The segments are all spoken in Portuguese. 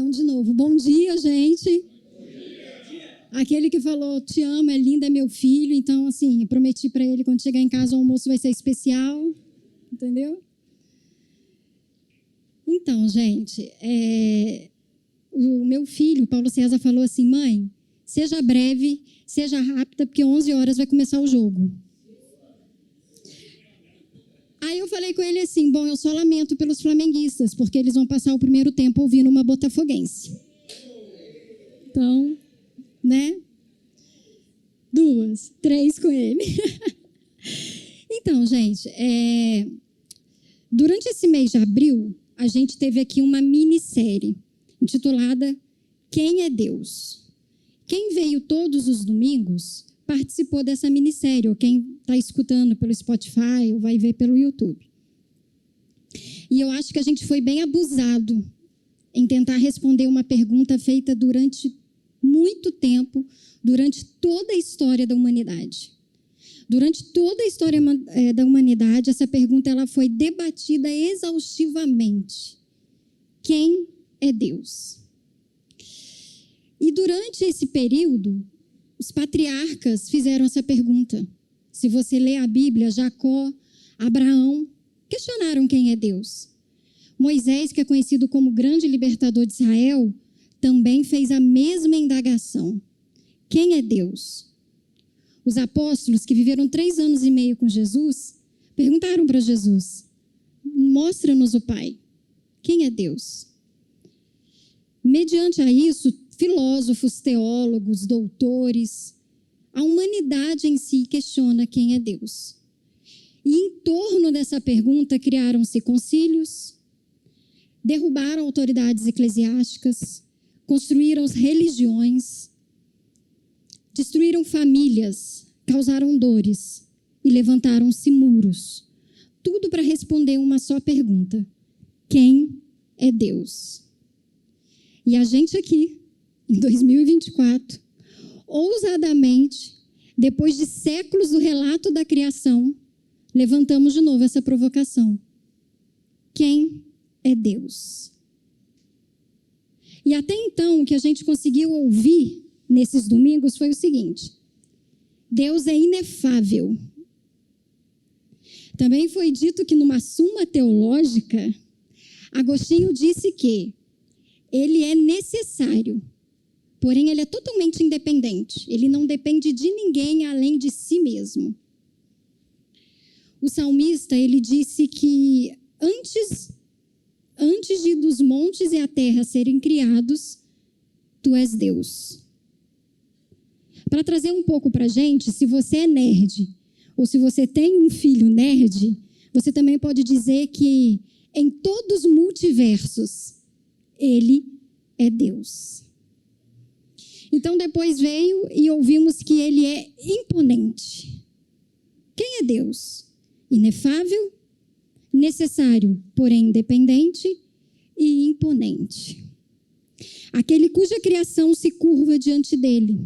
Então, de novo, bom dia, gente. Aquele que falou, te amo, é lindo, é meu filho. Então, assim, prometi para ele, quando chegar em casa, o almoço vai ser especial. Entendeu? Então, gente, o meu filho, Paulo César, falou assim, mãe, seja breve, seja rápida, porque 11 horas vai começar o jogo. Aí eu falei com ele assim, bom, eu só lamento pelos flamenguistas, porque eles vão passar o primeiro tempo ouvindo uma botafoguense. Então, né? 2, 3 com ele. Então, gente, durante esse mês de abril, a gente teve aqui uma minissérie intitulada Quem é Deus? Quem veio todos os domingos participou dessa minissérie, ou quem está escutando pelo Spotify, ou vai ver pelo YouTube. E eu acho que a gente foi bem abusado em tentar responder uma pergunta feita durante muito tempo, durante toda a história da humanidade. Durante toda a história da humanidade, essa pergunta ela foi debatida exaustivamente. Quem é Deus? E durante esse período, os patriarcas fizeram essa pergunta. Se você lê a Bíblia, Jacó, Abraão, questionaram quem é Deus. Moisés, que é conhecido como grande libertador de Israel, também fez a mesma indagação. Quem é Deus? Os apóstolos, que viveram 3 anos e meio com Jesus, perguntaram para Jesus, mostra-nos o Pai. Quem é Deus? Mediante a isso, filósofos, teólogos, doutores, a humanidade em si questiona quem é Deus. E em torno dessa pergunta criaram-se concílios, derrubaram autoridades eclesiásticas, construíram religiões, destruíram famílias, causaram dores e levantaram-se muros. Tudo para responder uma só pergunta: quem é Deus? E a gente aqui, em 2024, ousadamente, depois de séculos do relato da criação, levantamos de novo essa provocação. Quem é Deus? E até então, o que a gente conseguiu ouvir nesses domingos foi o seguinte: Deus é inefável. Também foi dito que numa Suma Teológica, Agostinho disse que ele é necessário, porém ele é totalmente independente. Ele não depende de ninguém além de si mesmo. O salmista, ele disse que antes dos montes e a terra serem criados, tu és Deus. Para trazer um pouco para a gente, se você é nerd, ou se você tem um filho nerd, você também pode dizer que em todos os multiversos, ele é Deus. Então, depois veio e ouvimos que ele é imponente. Quem é Deus? Inefável, necessário, porém independente e imponente. Aquele cuja criação se curva diante dele.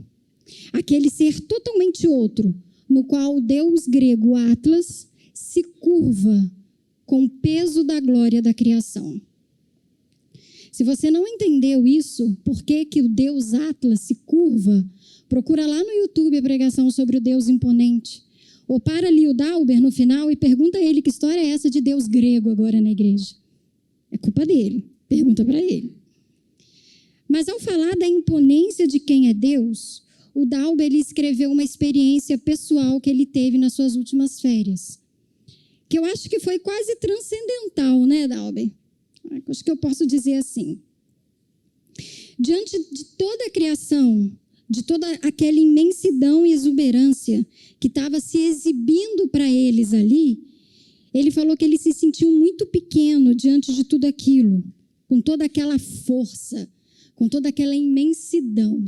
Aquele ser totalmente outro, no qual o deus grego Atlas se curva com o peso da glória da criação. Se você não entendeu isso, por que o deus Atlas se curva, procura lá no YouTube a pregação sobre o Deus imponente. Ou para ali o Dauber no final e pergunta a ele que história é essa de Deus grego agora na igreja. É culpa dele, pergunta para ele. Mas ao falar da imponência de quem é Deus, o Dauber ele escreveu uma experiência pessoal que ele teve nas suas últimas férias. Que eu acho que foi quase transcendental, né, Dauber? Acho que eu posso dizer assim. Diante de toda a criação, de toda aquela imensidão e exuberância que estava se exibindo para eles ali, ele falou que ele se sentiu muito pequeno diante de tudo aquilo, com toda aquela força, com toda aquela imensidão.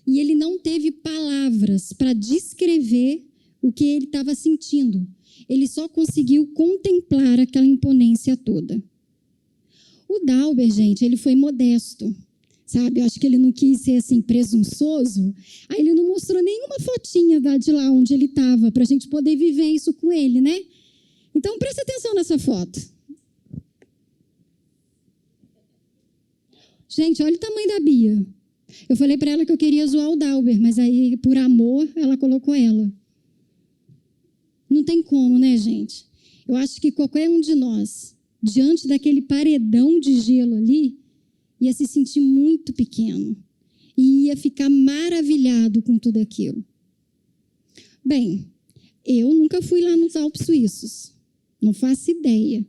E ele não teve palavras para descrever o que ele estava sentindo. Ele só conseguiu contemplar aquela imponência toda. O Dauber, gente, ele foi modesto, sabe? Eu acho que ele não quis ser assim presunçoso. Aí ele não mostrou nenhuma fotinha de lá onde ele estava, para a gente poder viver isso com ele, né? Então, presta atenção nessa foto. Gente, olha o tamanho da Bia. Eu falei para ela que eu queria zoar o Dalber, mas aí, por amor, ela colocou ela. Não tem como, né, gente? Eu acho que qualquer um de nós, diante daquele paredão de gelo ali, ia se sentir muito pequeno e ia ficar maravilhado com tudo aquilo. Bem, eu nunca fui lá nos Alpes Suíços, não faço ideia.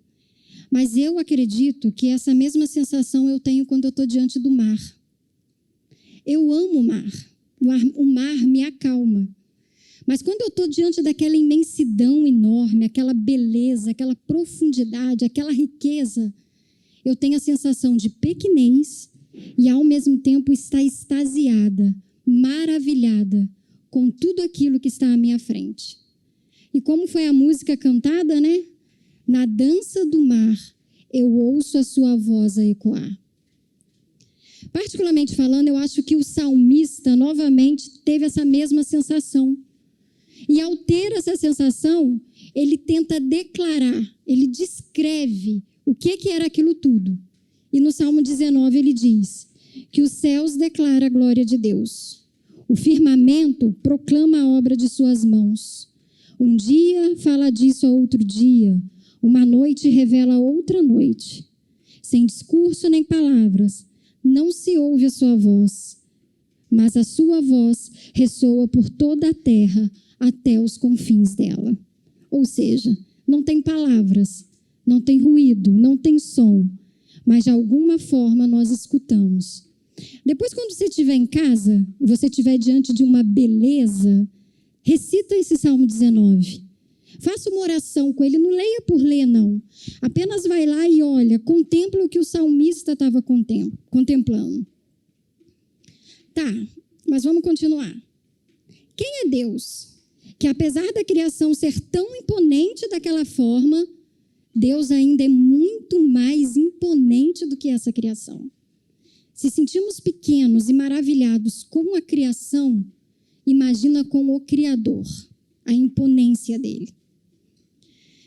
Mas eu acredito que essa mesma sensação eu tenho quando eu estou diante do mar. Eu amo o mar. O mar me acalma. Mas quando eu estou diante daquela imensidão enorme, aquela beleza, aquela profundidade, aquela riqueza, eu tenho a sensação de pequenez e, ao mesmo tempo, estar extasiada, maravilhada com tudo aquilo que está à minha frente. E como foi a música cantada, né? Na dança do mar, eu ouço a sua voz a ecoar. Particularmente falando, eu acho que o salmista, novamente, teve essa mesma sensação. E ao ter essa sensação, ele tenta declarar, ele descreve o que era aquilo tudo. E no Salmo 19 ele diz que os céus declaram a glória de Deus. O firmamento proclama a obra de suas mãos. Um dia fala disso a outro dia. Uma noite revela outra noite. Sem discurso nem palavras, não se ouve a sua voz, mas a sua voz ressoa por toda a terra até os confins dela. Ou seja, não tem palavras, não tem ruído, não tem som, mas de alguma forma nós escutamos. Depois, quando você estiver em casa, e você estiver diante de uma beleza, recita esse Salmo 19. Faça uma oração com ele, não leia por ler, não. Apenas vai lá e olha, contempla o que o salmista estava contemplando. Tá, mas vamos continuar. Quem é Deus? Que apesar da criação ser tão imponente daquela forma, Deus ainda é muito mais imponente do que essa criação. Se sentimos pequenos e maravilhados com a criação, imagina com o Criador, a imponência dele.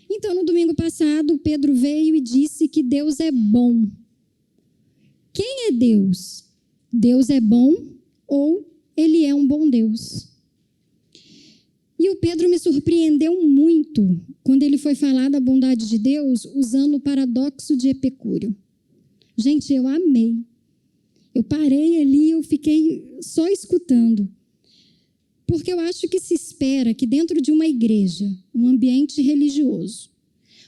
Então, no domingo passado, Pedro veio e disse que Deus é bom. Quem é Deus? Deus é bom ou ele é um bom Deus? E o Pedro me surpreendeu muito quando ele foi falar da bondade de Deus usando o paradoxo de Epicúrio. Gente, eu amei. Eu parei ali, eu fiquei só escutando. Porque eu acho que se espera que dentro de uma igreja, um ambiente religioso,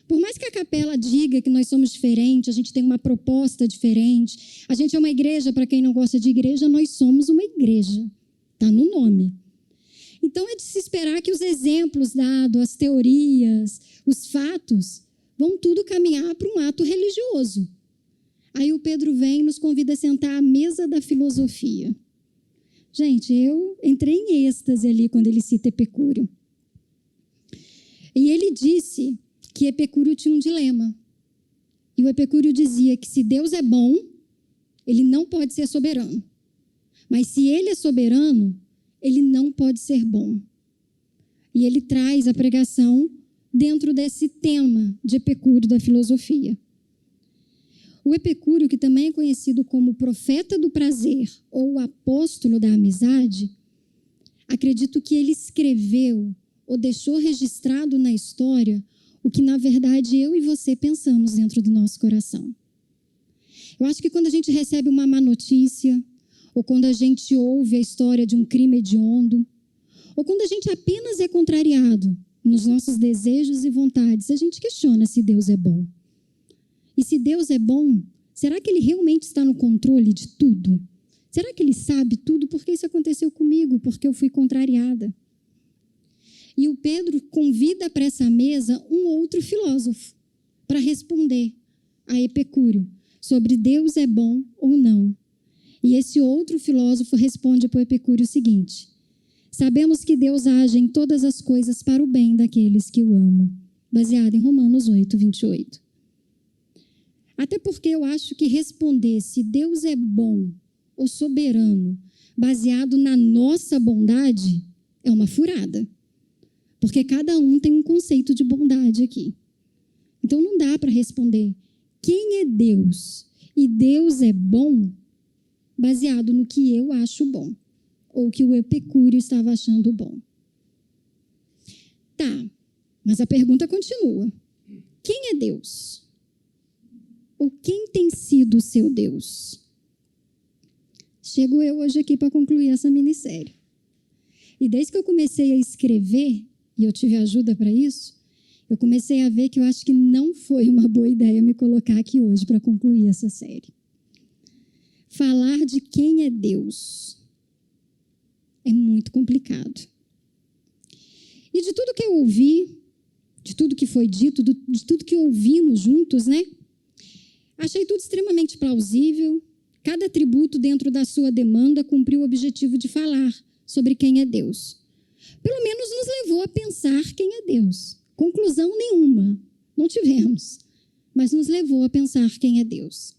por mais que a capela diga que nós somos diferentes, a gente tem uma proposta diferente, a gente é uma igreja, para quem não gosta de igreja, nós somos uma igreja. Está no nome. Então é de se esperar que os exemplos dados, as teorias, os fatos, vão tudo caminhar para um ato religioso. Aí o Pedro vem e nos convida a sentar à mesa da filosofia. Gente, eu entrei em êxtase ali quando ele cita Epicúrio. E ele disse que Epicúrio tinha um dilema. E o Epicúrio dizia que se Deus é bom, ele não pode ser soberano. Mas se ele é soberano, ele não pode ser bom. E ele traz a pregação dentro desse tema de Epicúrio da filosofia. O Epicúrio, que também é conhecido como profeta do prazer ou apóstolo da amizade, acredito que ele escreveu ou deixou registrado na história o que, na verdade, eu e você pensamos dentro do nosso coração. Eu acho que quando a gente recebe uma má notícia, ou quando a gente ouve a história de um crime hediondo, ou quando a gente apenas é contrariado nos nossos desejos e vontades, a gente questiona se Deus é bom. E se Deus é bom, será que ele realmente está no controle de tudo? Será que ele sabe tudo? Porque isso aconteceu comigo, porque eu fui contrariada. E o Pedro convida para essa mesa um outro filósofo para responder a Epicúrio sobre Deus é bom ou não. E esse outro filósofo responde para o Epicúrio o seguinte: sabemos que Deus age em todas as coisas para o bem daqueles que o amam. Baseado em Romanos 8, 28. Até porque eu acho que responder se Deus é bom ou soberano, baseado na nossa bondade, é uma furada. Porque cada um tem um conceito de bondade aqui. Então não dá para responder quem é Deus e Deus é bom baseado no que eu acho bom, ou que o Epicúrio estava achando bom. Tá, mas a pergunta continua. Quem é Deus? Ou quem tem sido o seu Deus? Chego eu hoje aqui para concluir essa minissérie. E desde que eu comecei a escrever, e eu tive ajuda para isso, eu comecei a ver que eu acho que não foi uma boa ideia me colocar aqui hoje para concluir essa série. Falar de quem é Deus é muito complicado. E de tudo que eu ouvi, de tudo que foi dito, de tudo que ouvimos juntos, né? Achei tudo extremamente plausível. Cada atributo dentro da sua demanda cumpriu o objetivo de falar sobre quem é Deus. Pelo menos nos levou a pensar quem é Deus. Conclusão nenhuma, não tivemos, mas nos levou a pensar quem é Deus.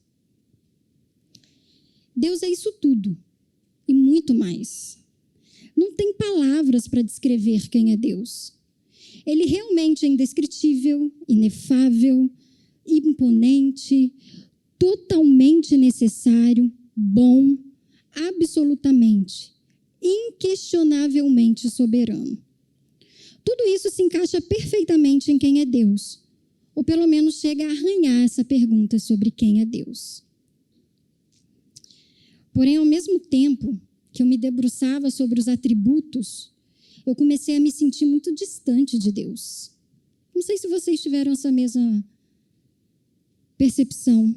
Deus é isso tudo e muito mais. Não tem palavras para descrever quem é Deus. Ele realmente é indescritível, inefável, imponente, totalmente necessário, bom, absolutamente, inquestionavelmente soberano. Tudo isso se encaixa perfeitamente em quem é Deus, ou pelo menos chega a arranhar essa pergunta sobre quem é Deus. Porém, ao mesmo tempo que eu me debruçava sobre os atributos, eu comecei a me sentir muito distante de Deus. Não sei se vocês tiveram essa mesma percepção.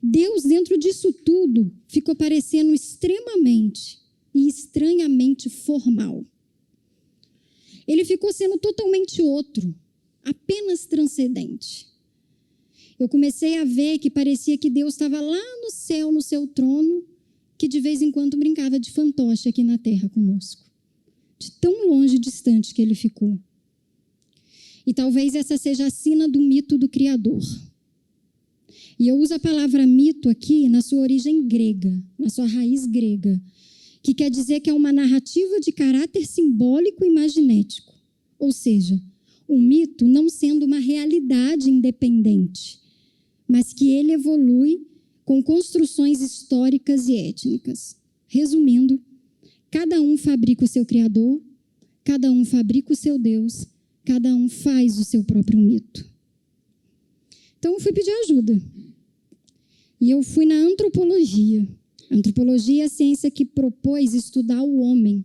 Deus, dentro disso tudo, ficou parecendo extremamente e estranhamente formal. Ele ficou sendo totalmente outro, apenas transcendente. Eu comecei a ver que parecia que Deus estava lá no céu, no seu trono, que de vez em quando brincava de fantoche aqui na terra conosco. De tão longe e distante que ele ficou. E talvez essa seja a sina do mito do Criador. E eu uso a palavra mito aqui na sua origem grega, na sua raiz grega, que quer dizer que é uma narrativa de caráter simbólico e imaginético. Ou seja, um mito não sendo uma realidade independente, mas que ele evolui com construções históricas e étnicas. Resumindo, cada um fabrica o seu criador, cada um fabrica o seu Deus, cada um faz o seu próprio mito. Então, eu fui pedir ajuda. E eu fui na antropologia. A antropologia é a ciência que propôs estudar o homem.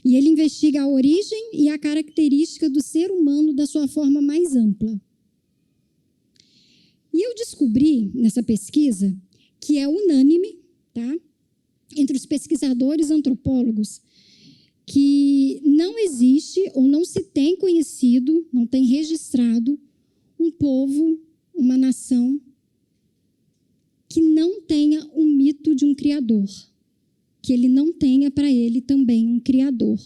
E ele investiga a origem e a característica do ser humano da sua forma mais ampla. E eu descobri, nessa pesquisa, que é unânime, tá? Entre os pesquisadores antropólogos, que não existe ou não se tem conhecido, não tem registrado um povo, uma nação que não tenha um mito de um criador, que ele não tenha para ele também um criador,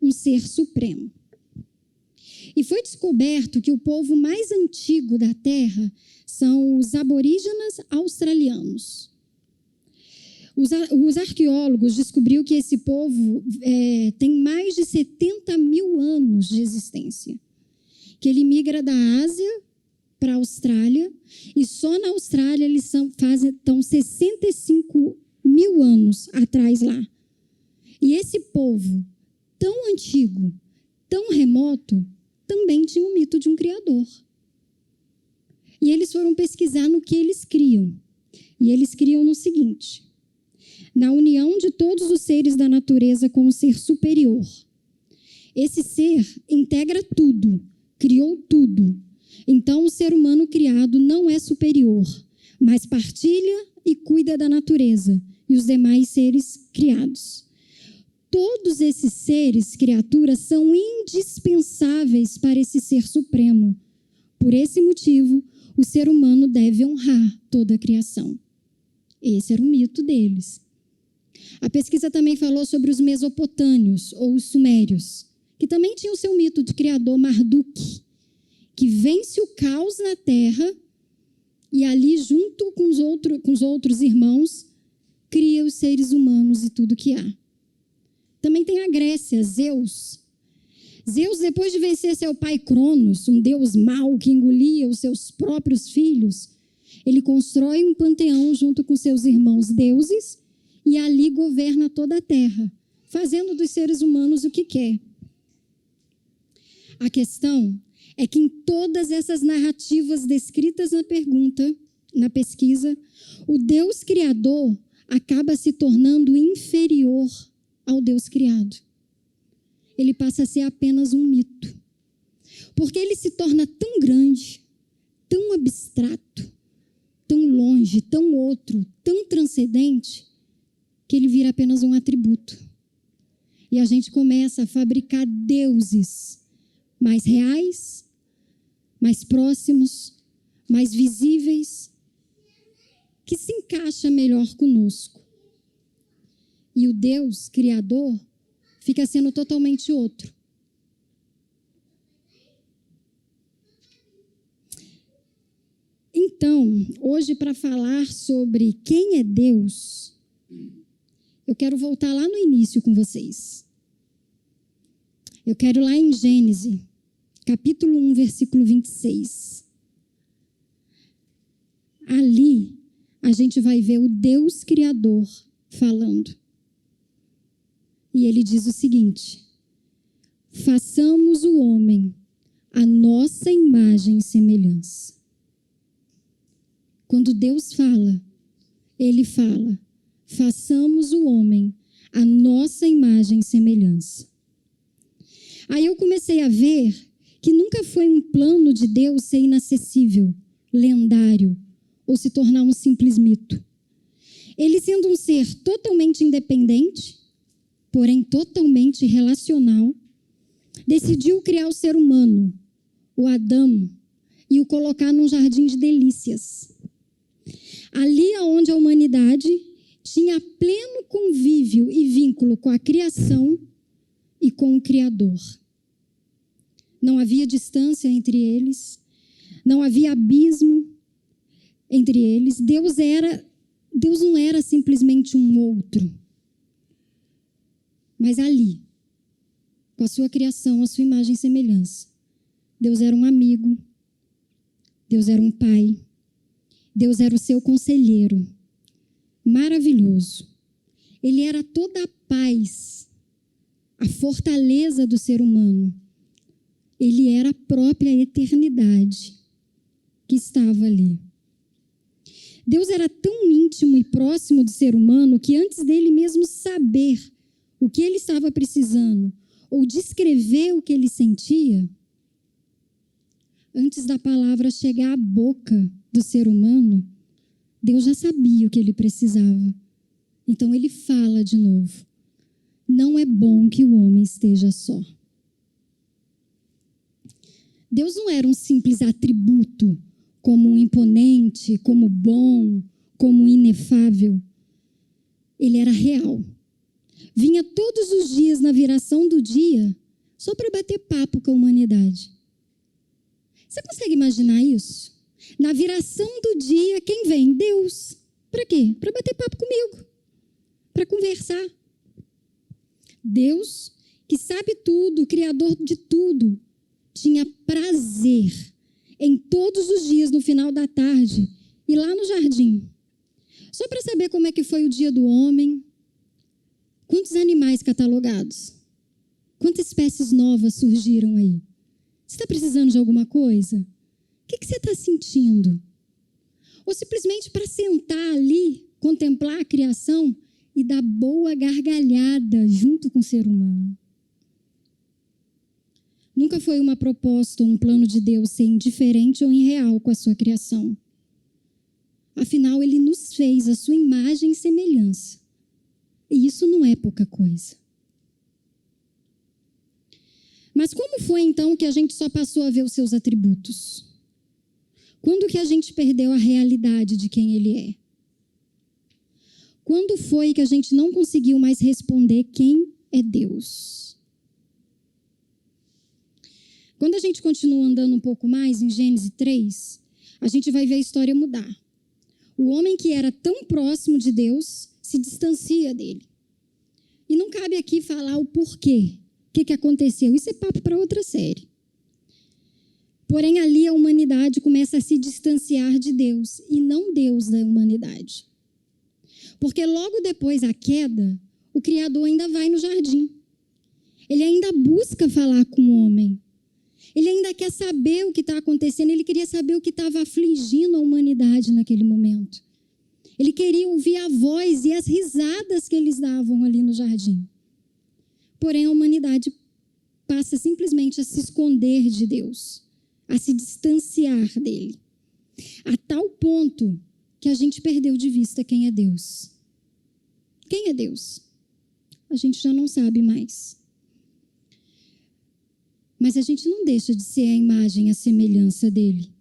um ser supremo. E foi descoberto que o povo mais antigo da Terra são os aborígenas australianos. Os arqueólogos descobriram que esse povo tem mais de 70 mil anos de existência, que ele migra da Ásia para a Austrália, e só na Austrália eles estão 65 mil anos atrás lá. E esse povo tão antigo, tão remoto, também tinha um mito de um criador. E eles foram pesquisar no que eles criam. E eles criam no seguinte: na união de todos os seres da natureza com um ser superior. Esse ser integra tudo, criou tudo. Então, o ser humano criado não é superior, mas partilha e cuida da natureza e os demais seres criados. Todos esses seres, criaturas, são indispensáveis para esse ser supremo. Por esse motivo, o ser humano deve honrar toda a criação. Esse era o mito deles. A pesquisa também falou sobre os mesopotâmios, ou os sumérios, que também tinham o seu mito de criador Marduk, que vence o caos na terra e ali, junto com os outros irmãos, cria os seres humanos e tudo que há. Também tem a Grécia, Zeus. Zeus, depois de vencer seu pai Cronos, um deus mau que engolia os seus próprios filhos, Ele constrói um panteão junto com seus irmãos deuses e ali governa toda a terra, fazendo dos seres humanos o que quer. A questão é que em todas essas narrativas descritas na pesquisa, o Deus criador acaba se tornando inferior ao Deus criado. Ele passa a ser apenas um mito. Porque ele se torna tão grande, tão abstrato, tão longe, tão outro, tão transcendente, que ele vira apenas um atributo. E a gente começa a fabricar deuses mais reais, mais próximos, mais visíveis, que se encaixa melhor conosco. E o Deus criador fica sendo totalmente outro. Então, hoje, para falar sobre quem é Deus, eu quero voltar lá no início com vocês. Eu quero lá em Gênesis, capítulo 1, versículo 26. Ali, a gente vai ver o Deus Criador falando. E ele diz o seguinte: façamos o homem à nossa imagem e semelhança. Quando Deus fala, ele fala, façamos o homem à nossa imagem e semelhança. Aí eu comecei a ver que nunca foi um plano de Deus ser inacessível, lendário, ou se tornar um simples mito. Ele, sendo um ser totalmente independente, porém totalmente relacional, decidiu criar o ser humano, o Adão, e o colocar num jardim de delícias. Ali onde a humanidade tinha pleno convívio e vínculo com a criação e com o Criador. Não havia distância entre eles, não havia abismo entre eles. Deus não era simplesmente um outro, mas ali, com a sua criação, a sua imagem e semelhança, Deus era um amigo, Deus era um pai, Deus era o seu conselheiro, maravilhoso. Ele era toda a paz, a fortaleza do ser humano. Ele era a própria eternidade que estava ali. Deus era tão íntimo e próximo do ser humano que antes dele mesmo saber o que ele estava precisando ou descrever o que ele sentia, antes da palavra chegar à boca do ser humano, Deus já sabia o que ele precisava. Então ele fala de novo: não é bom que o homem esteja só. Deus não era um simples atributo, como um imponente, como bom, como inefável. Ele era real. Vinha todos os dias na viração do dia só para bater papo com a humanidade. Você consegue imaginar isso? Na viração do dia, quem vem? Deus. Para quê? Para bater papo comigo, para conversar. Deus, que sabe tudo, criador de tudo, tinha prazer em todos os dias, no final da tarde, ir lá no jardim, só para saber como é que foi o dia do homem, quantos animais catalogados, quantas espécies novas surgiram aí. Você está precisando de alguma coisa? O que você está sentindo? Ou simplesmente para sentar ali, contemplar a criação e dar boa gargalhada junto com o ser humano. Nunca foi uma proposta ou um plano de Deus ser indiferente ou irreal com a sua criação. Afinal, ele nos fez a sua imagem e semelhança. E isso não é pouca coisa. Mas como foi então que a gente só passou a ver os seus atributos? Quando que a gente perdeu a realidade de quem ele é? Quando foi que a gente não conseguiu mais responder quem é Deus? Quando a gente continua andando um pouco mais em Gênesis 3, a gente vai ver a história mudar. O homem que era tão próximo de Deus se distancia dele. E não cabe aqui falar o porquê, o que aconteceu. Isso é papo para outra série. Porém, ali a humanidade começa a se distanciar de Deus e não Deus da humanidade. Porque logo depois da queda, o Criador ainda vai no jardim. Ele ainda busca falar com o homem. Ele ainda quer saber o que está acontecendo. Ele queria saber o que estava afligindo a humanidade naquele momento. Ele queria ouvir a voz e as risadas que eles davam ali no jardim. Porém, a humanidade passa simplesmente a se esconder de Deus, a se distanciar dele, a tal ponto que a gente perdeu de vista quem é Deus. Quem é Deus? A gente já não sabe mais. Mas a gente não deixa de ser a imagem e a semelhança dele.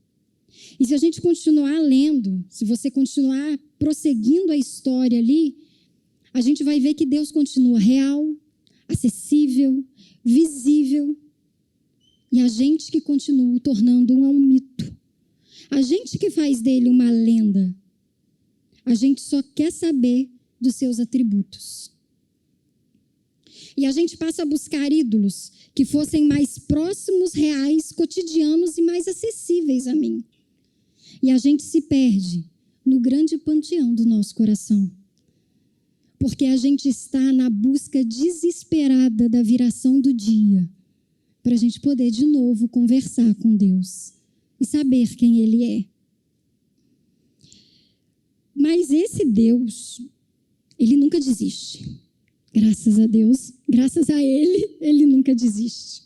E se a gente continuar lendo, se você continuar prosseguindo a história ali, a gente vai ver que Deus continua real, acessível, visível. E a gente que continua o tornando um mito. A gente que faz dele uma lenda. A gente só quer saber dos seus atributos. E a gente passa a buscar ídolos que fossem mais próximos, reais, cotidianos e mais acessíveis a mim. E a gente se perde no grande panteão do nosso coração. Porque a gente está na busca desesperada da viração do dia, para a gente poder de novo conversar com Deus e saber quem Ele é. Mas esse Deus, Ele nunca desiste. Graças a Deus, graças a Ele, Ele nunca desiste.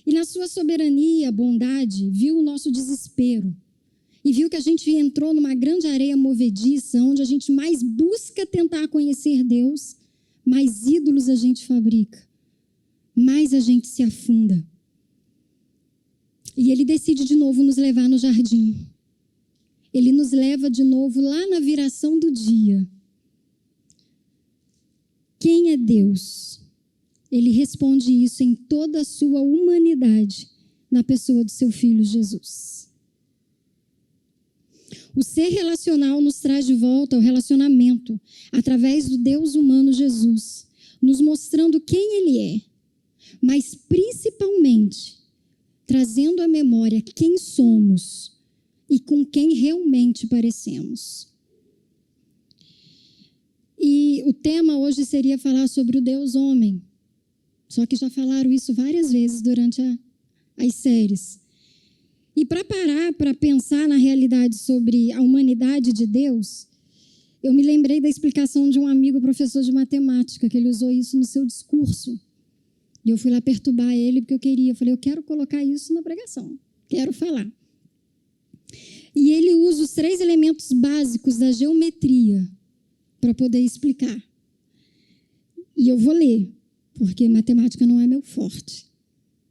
E na sua soberania, bondade, viu o nosso desespero. E viu que a gente entrou numa grande areia movediça, onde a gente mais busca tentar conhecer Deus, mais ídolos a gente fabrica, mais a gente se afunda. E Ele decide de novo nos levar no jardim. Ele nos leva de novo lá na viração do dia. Quem é Deus? Ele responde isso em toda a sua humanidade, na pessoa do seu Filho Jesus. O ser relacional nos traz de volta ao relacionamento, através do Deus humano Jesus, nos mostrando quem Ele é, mas principalmente trazendo à memória quem somos e com quem realmente parecemos. E o tema hoje seria falar sobre o Deus homem, só que já falaram isso várias vezes durante as séries. E para parar, para pensar na realidade sobre a humanidade de Deus, eu me lembrei da explicação de um amigo professor de matemática, que ele usou isso no seu discurso. E eu fui lá perturbar ele, porque eu falei, eu quero colocar isso na pregação, quero falar. E ele usa os 3 elementos básicos da geometria para poder explicar. E eu vou ler, porque matemática não é meu forte.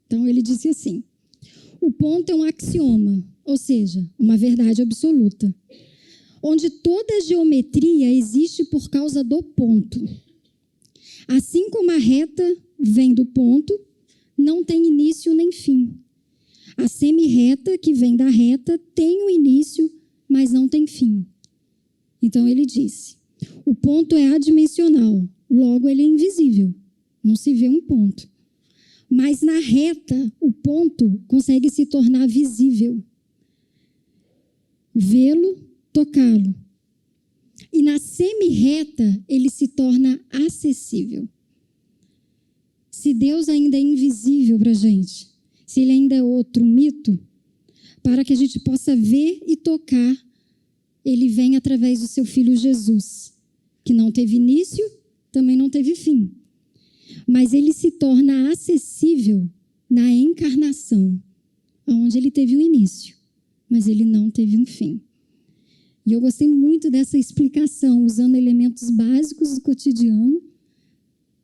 Então, ele disse assim: o ponto é um axioma, ou seja, uma verdade absoluta, onde toda geometria existe por causa do ponto. Assim como a reta vem do ponto, não tem início nem fim. A semirreta, que vem da reta, tem um início, mas não tem fim. Então, ele disse, o ponto é adimensional, logo ele é invisível, não se vê um ponto. Mas na reta, o ponto consegue se tornar visível. Vê-lo, tocá-lo. E na semirreta, ele se torna acessível. Se Deus ainda é invisível para a gente, se Ele ainda é outro mito, para que a gente possa ver e tocar, Ele vem através do seu Filho Jesus, que não teve início, também não teve fim. Mas Ele se torna acessível na encarnação, onde Ele teve um início, mas Ele não teve um fim. E eu gostei muito dessa explicação, usando elementos básicos do cotidiano,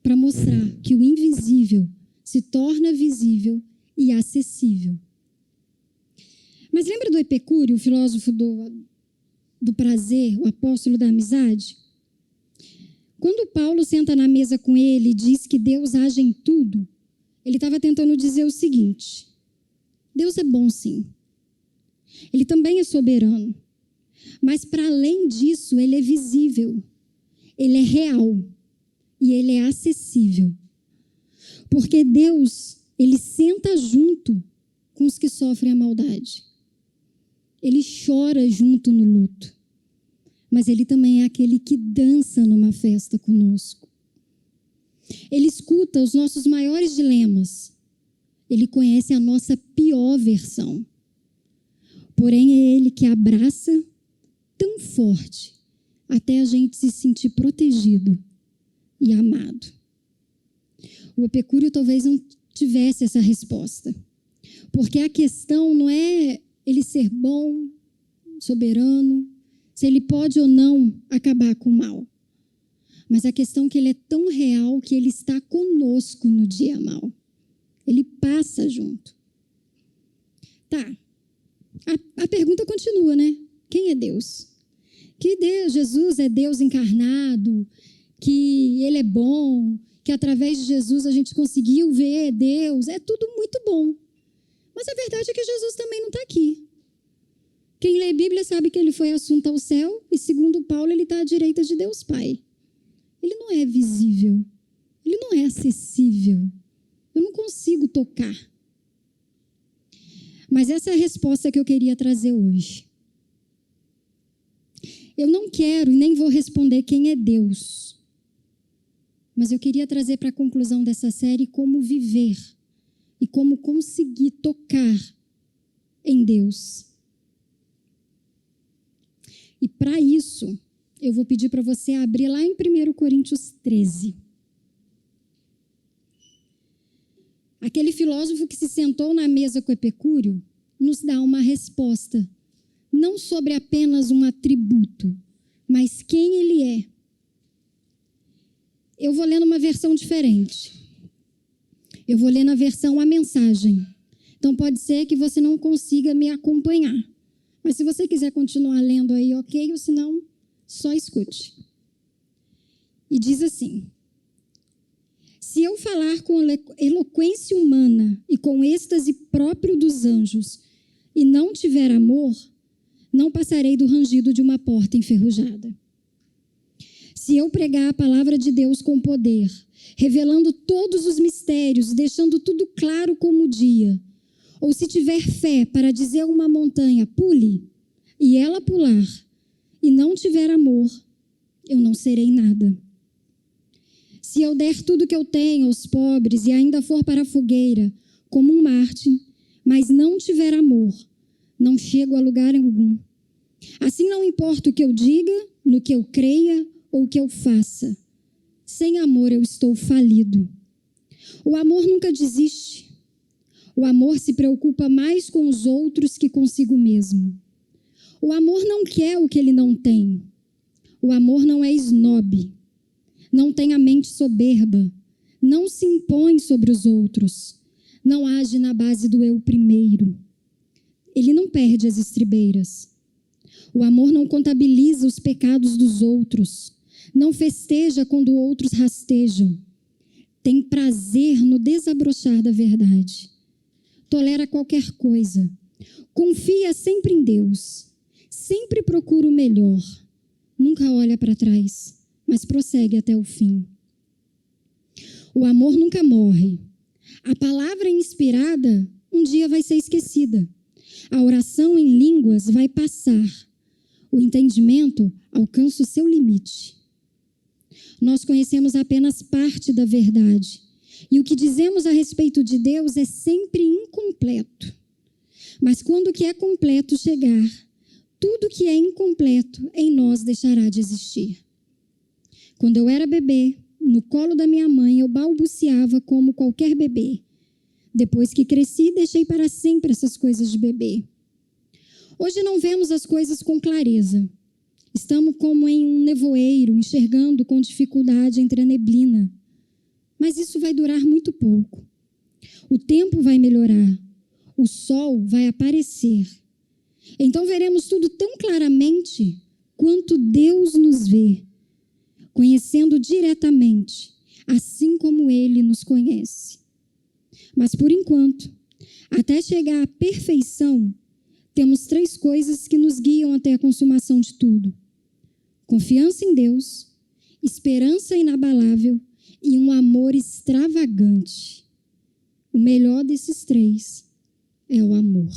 para mostrar que o invisível se torna visível e acessível. Mas lembra do Epicúrio, o filósofo do prazer, o apóstolo da amizade? Quando Paulo senta na mesa com ele e diz que Deus age em tudo, ele estava tentando dizer o seguinte: Deus é bom, sim. Ele também é soberano. Mas, para além disso, Ele é visível. Ele é real. E Ele é acessível. Porque Deus, Ele senta junto com os que sofrem a maldade. Ele chora junto no luto. Mas ele também é aquele que dança numa festa conosco. Ele escuta os nossos maiores dilemas. Ele conhece a nossa pior versão. Porém, é ele que abraça tão forte até a gente se sentir protegido e amado. O Epicúrio talvez não tivesse essa resposta. Porque a questão não é ele ser bom, soberano, se ele pode ou não acabar com o mal. Mas a questão é que ele é tão real que ele está conosco no dia mau. Ele passa junto. Tá. A pergunta continua, né? Quem é Deus? Que Deus, Jesus é Deus encarnado, que ele é bom, que através de Jesus a gente conseguiu ver Deus. É tudo muito bom. Mas a verdade é que Jesus também não está aqui. Quem lê a Bíblia sabe que ele foi assunto ao céu e, segundo Paulo, ele está à direita de Deus Pai. Ele não é visível. Ele não é acessível. Eu não consigo tocar. Mas essa é a resposta que eu queria trazer hoje. Eu não quero e nem vou responder quem é Deus. Mas eu queria trazer para a conclusão dessa série como viver e como conseguir tocar em Deus. E para isso, eu vou pedir para você abrir lá em 1 Coríntios 13. Aquele filósofo que se sentou na mesa com Epicúrio nos dá uma resposta, não sobre apenas um atributo, mas quem ele é. Eu vou ler numa versão diferente. Eu vou ler na versão A Mensagem. Então pode ser que você não consiga me acompanhar. Mas se você quiser continuar lendo aí, ok, ou se não, só escute. E diz assim: se eu falar com eloquência humana e com êxtase próprio dos anjos e não tiver amor, não passarei do rangido de uma porta enferrujada. Se eu pregar a palavra de Deus com poder, revelando todos os mistérios, deixando tudo claro como o dia, ou se tiver fé para dizer a uma montanha, pule, e ela pular, e não tiver amor, eu não serei nada. Se eu der tudo que eu tenho aos pobres e ainda for para a fogueira, como um Marte, mas não tiver amor, não chego a lugar algum. Assim não importa o que eu diga, no que eu creia ou o que eu faça. Sem amor eu estou falido. O amor nunca desiste. O amor se preocupa mais com os outros que consigo mesmo. O amor não quer o que ele não tem. O amor não é esnobe. Não tem a mente soberba. Não se impõe sobre os outros. Não age na base do eu primeiro. Ele não perde as estribeiras. O amor não contabiliza os pecados dos outros. Não festeja quando outros rastejam. Tem prazer no desabrochar da verdade. Tolera qualquer coisa. Confia sempre em Deus. Sempre procura o melhor. Nunca olha para trás, mas prossegue até o fim. O amor nunca morre. A palavra inspirada um dia vai ser esquecida. A oração em línguas vai passar. O entendimento alcança o seu limite. Nós conhecemos apenas parte da verdade. E o que dizemos a respeito de Deus é sempre incompleto. Mas quando o que é completo chegar, tudo que é incompleto em nós deixará de existir. Quando eu era bebê, no colo da minha mãe, eu balbuciava como qualquer bebê. Depois que cresci, deixei para sempre essas coisas de bebê. Hoje não vemos as coisas com clareza. Estamos como em um nevoeiro, enxergando com dificuldade entre a neblina. Mas isso vai durar muito pouco. O tempo vai melhorar. O sol vai aparecer. Então veremos tudo tão claramente quanto Deus nos vê, conhecendo diretamente, assim como Ele nos conhece. Mas por enquanto, até chegar à perfeição, temos 3 coisas que nos guiam até a consumação de tudo: confiança em Deus, esperança inabalável e um amor extravagante. O melhor desses 3 é o amor.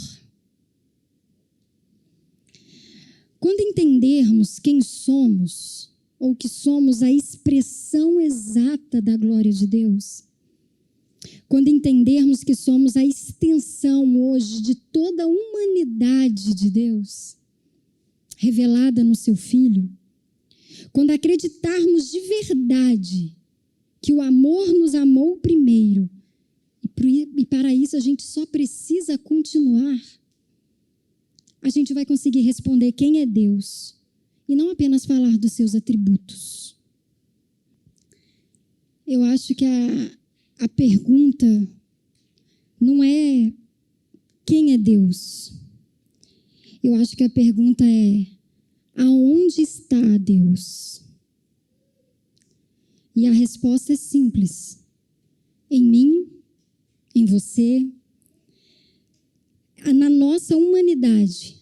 Quando entendermos quem somos, ou que somos a expressão exata da glória de Deus, quando entendermos que somos a extensão hoje de toda a humanidade de Deus, revelada no seu Filho, quando acreditarmos de verdade que o amor nos amou primeiro, e para isso a gente só precisa continuar, a gente vai conseguir responder quem é Deus e não apenas falar dos seus atributos. Eu acho que a pergunta não é quem é Deus. Eu acho que a pergunta é: aonde está Deus? E a resposta é simples: em mim, em você, na nossa humanidade,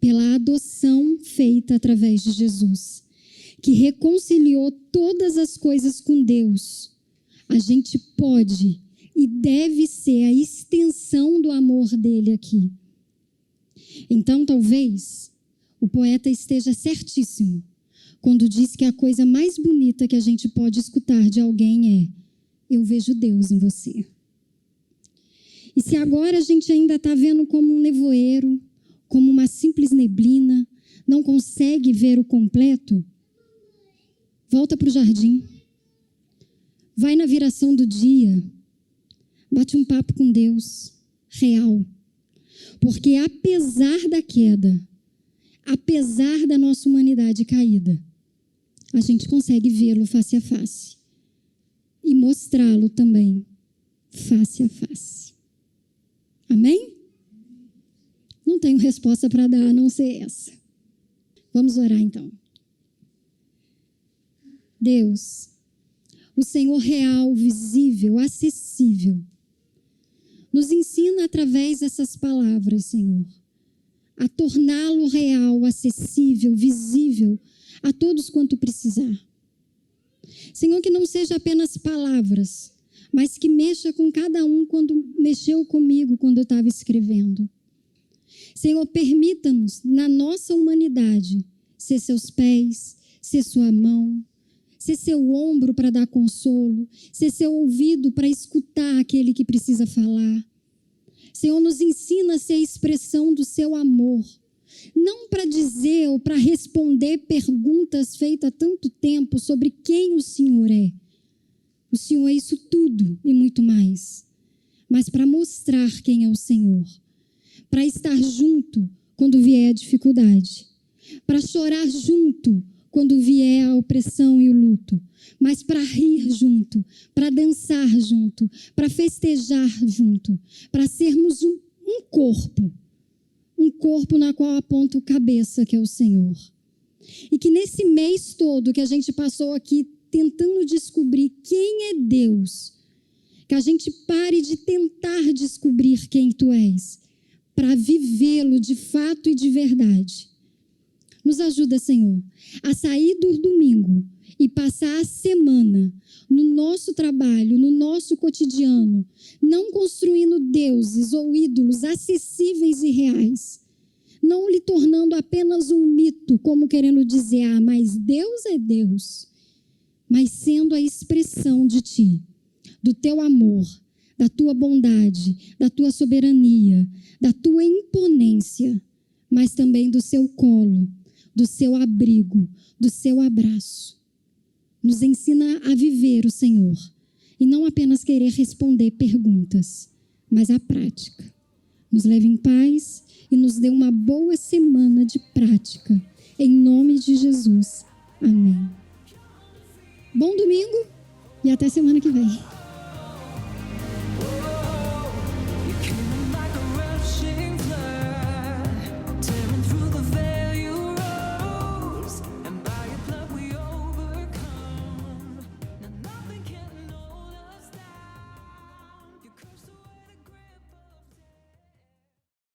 pela adoção feita através de Jesus, que reconciliou todas as coisas com Deus. A gente pode e deve ser a extensão do amor dele aqui. Então, talvez, o poeta esteja certíssimo quando diz que a coisa mais bonita que a gente pode escutar de alguém é: eu vejo Deus em você. E se agora a gente ainda está vendo como um nevoeiro, como uma simples neblina, não consegue ver o completo, volta para o jardim. Vai na viração do dia, bate um papo com Deus, real. Porque apesar da queda, apesar da nossa humanidade caída, a gente consegue vê-lo face a face e mostrá-lo também face a face. Amém? Não tenho resposta para dar a não ser essa. Vamos orar então. Deus, o Senhor real, visível, acessível, nos ensina através dessas palavras, Senhor, a torná-lo real, acessível, visível a todos quanto precisar. Senhor, que não seja apenas palavras, mas que mexa com cada um quando mexeu comigo quando eu estava escrevendo. Senhor, permita-nos, na nossa humanidade, ser seus pés, ser sua mão, ser seu ombro para dar consolo, ser seu ouvido para escutar aquele que precisa falar. Senhor, nos ensina a ser a expressão do seu amor, não para dizer ou para responder perguntas feitas há tanto tempo sobre quem o Senhor é. O Senhor é isso tudo e muito mais, mas para mostrar quem é o Senhor, para estar junto quando vier a dificuldade, para chorar junto quando vier a opressão e o luto, mas para rir junto, para dançar junto, para festejar junto, para sermos um corpo na qual aponta o cabeça, que é o Senhor. E que nesse mês todo que a gente passou aqui tentando descobrir quem é Deus, que a gente pare de tentar descobrir quem tu és, para vivê-lo de fato e de verdade. Nos ajuda, Senhor, a sair do domingo e passar a semana no nosso trabalho, no nosso cotidiano, não construindo deuses ou ídolos acessíveis e reais, não lhe tornando apenas um mito, como querendo dizer, mas Deus é Deus, mas sendo a expressão de ti, do teu amor, da tua bondade, da tua soberania, da tua imponência, mas também do seu colo, do seu abrigo, do seu abraço. Nos ensina a viver o Senhor e não apenas querer responder perguntas, mas a prática. Nos leve em paz e nos dê uma boa semana de prática. Em nome de Jesus. Amém. Bom domingo e até semana que vem.